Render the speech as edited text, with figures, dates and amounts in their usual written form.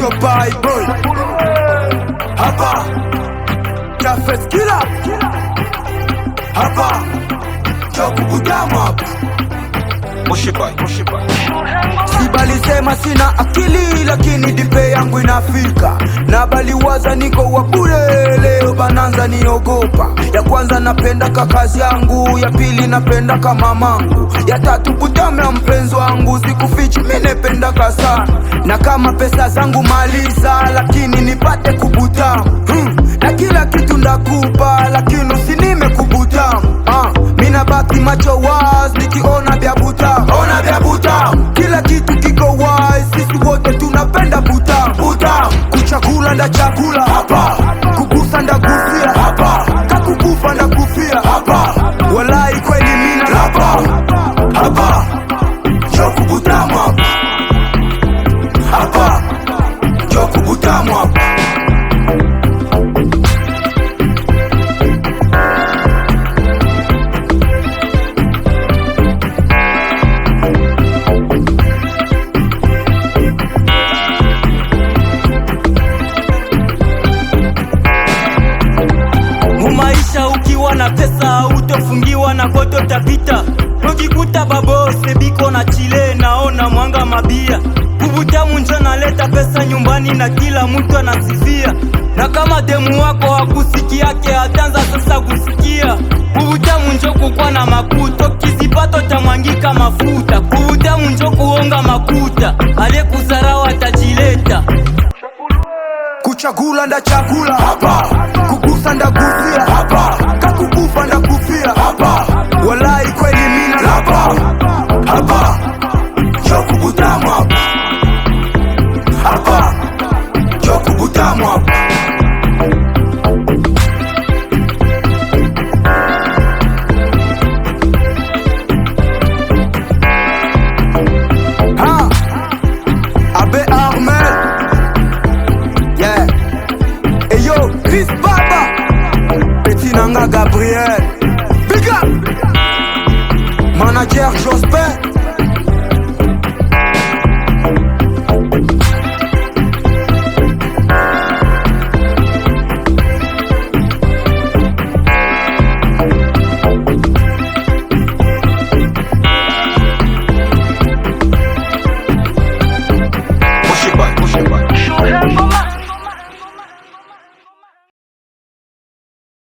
Chopai boy hapa Jafet kila hapa Chokubutamu hapa Moshipai Sibali sema sina akili lakini dipe yangu inafika. Na bali waza niko wabure leo bananza niogopa. Ya kwanza napenda kakazi yangu, ya pili napenda kama mamangu, ya tatu Butamu ya mpenzi wangu, sikufichi mimi napenda sana. Na kama pesa zangu maliza lakini nipate kubutamu na kila kitu ndakupa lakini usinime kubutamu. Mina baki macho wazi nikiona vya Butamu. Ona vya Butamu, kila kitu kiko wazi, sisi wote tunapenda Butamu. Butamu, kuchakula nda chakula hapa, kugusa nda gusia hapa, kakukufa nda kufia hapa. Walai kweli mina rapa hapa, Chokubutamu hapa, hapa Chokubutamu hapa. Maisha ukiwa na pesa utofungiwa na koto tapita. Ukikuta babose biko na chile naona mwanga mabia. Kubutamu njo naleta pesa nyumbani na kila mtu anasifia. Na kama demu wako hakusikiake atanza sasa kusikia. Kubutamu njo kukwa na makuto, kizipato cha mwangika mafuta. Kubutamu njo kuonga makuta, aliyekuzarau atajileta. Kuchagula nda chakula hapa, kugusa nda gusia hapa, kakukufa nda kufia hapa. Walai kweli mina rapa hapa, Chokubutamu hapa, hapa Chokubutamu hapa. Abe Armel, yeah. Eyo, Chris Baba, Petit Nanga Gabriel, Big up, Manager Jospin.